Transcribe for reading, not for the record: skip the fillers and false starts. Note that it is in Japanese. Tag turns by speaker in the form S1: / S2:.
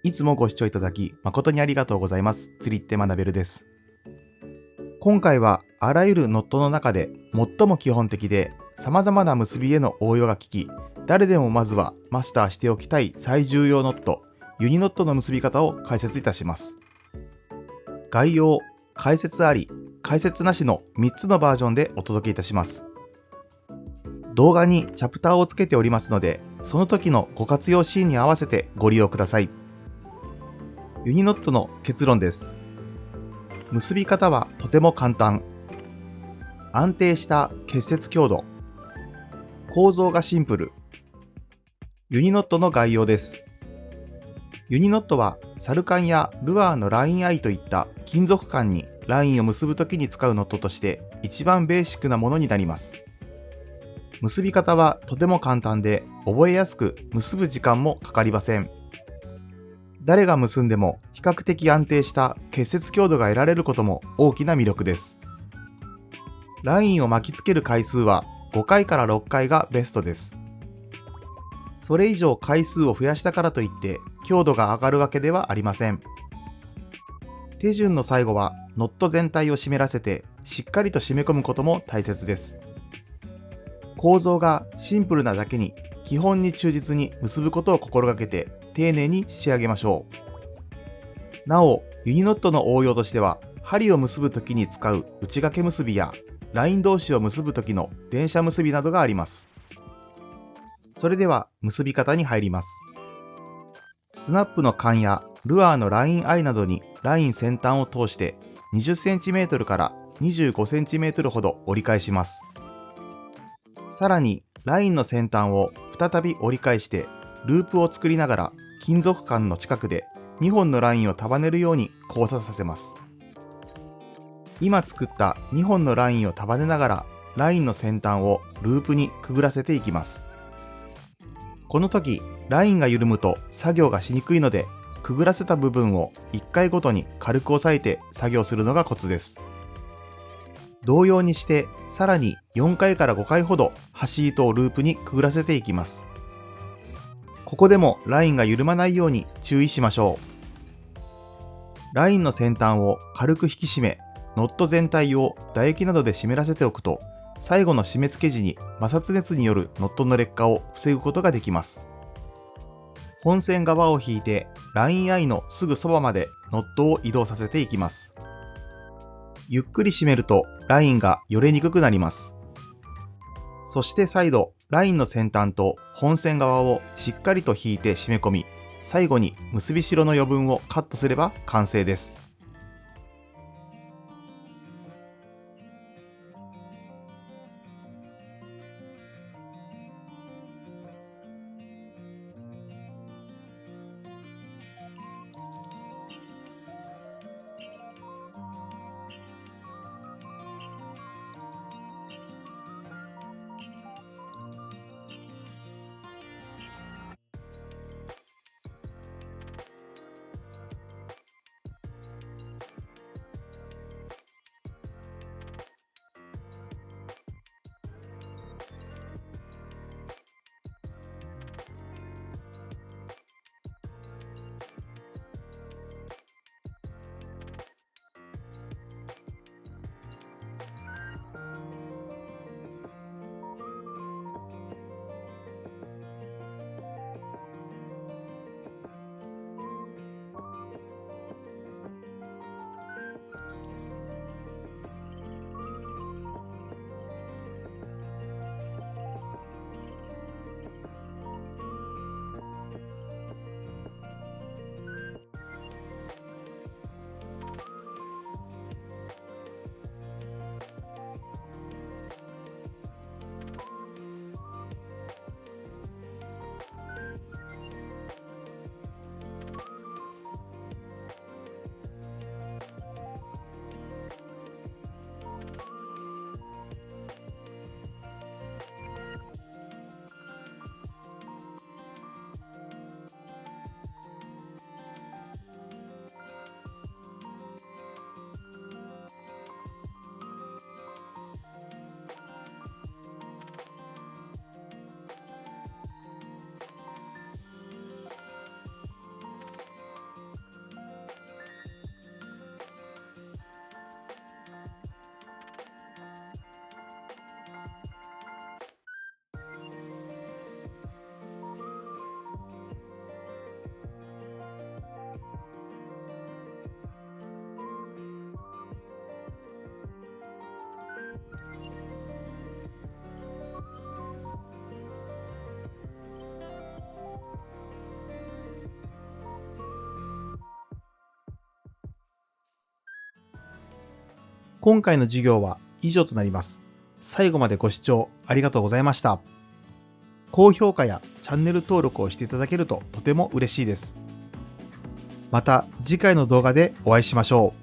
S1: いつもご視聴いただき誠にありがとうございます。釣りって学べるです。今回はあらゆるノットの中で最も基本的で様々な結びへの応用が効き、誰でもまずはマスターしておきたい最重要ノット、ユニノットの結び方を解説いたします。概要、解説あり、解説なしの3つのバージョンでお届けいたします。動画にチャプターをつけておりますので、その時のご活用シーンに合わせてご利用ください。ユニノットの結論です。結び方はとても簡単。安定した結節強度。構造がシンプル。ユニノットの概要です。ユニノットはサルカンやルアーのラインアイといった金属管にラインを結ぶときに使うノットとして一番ベーシックなものになります。結び方はとても簡単で覚えやすく、結ぶ時間もかかりません。誰が結んでも比較的安定した結節強度が得られることも大きな魅力です。ラインを巻きつける回数は5回から6回がベストです。それ以上回数を増やしたからといって強度が上がるわけではありません。手順の最後はノット全体を湿らせてしっかりと締め込むことも大切です。構造がシンプルなだけに基本に忠実に結ぶことを心がけて丁寧に仕上げましょう。なお、ユニノットの応用としては、針を結ぶときに使う内掛け結びやライン同士を結ぶときの電車結びなどがあります。それでは結び方に入ります。スナップの管やルアーのラインアイなどにライン先端を通して 20cm から 25cm ほど折り返します。さらにラインの先端を再び折り返してループを作りながら金属管の近くで2本のラインを束ねるように交差させます。今作った2本のラインを束ねながらラインの先端をループにくぐらせていきます。この時ラインが緩むと作業がしにくいので、くぐらせた部分を1回ごとに軽く押さえて作業するのがコツです。同様にしてさらに4回から5回ほど端糸をループにくぐらせていきます。ここでもラインが緩まないように注意しましょう。ラインの先端を軽く引き締め、ノット全体を唾液などで湿らせておくと、最後の締め付け時に摩擦熱によるノットの劣化を防ぐことができます。本線側を引いてラインアイのすぐそばまでノットを移動させていきます。ゆっくり締めるとラインがよれにくくなります。そして再度ラインの先端と本線側をしっかりと引いて締め込み、最後に結び代の余分をカットすれば完成です。今回の授業は以上となります。最後までご視聴ありがとうございました。高評価やチャンネル登録をしていただけるととても嬉しいです。また次回の動画でお会いしましょう。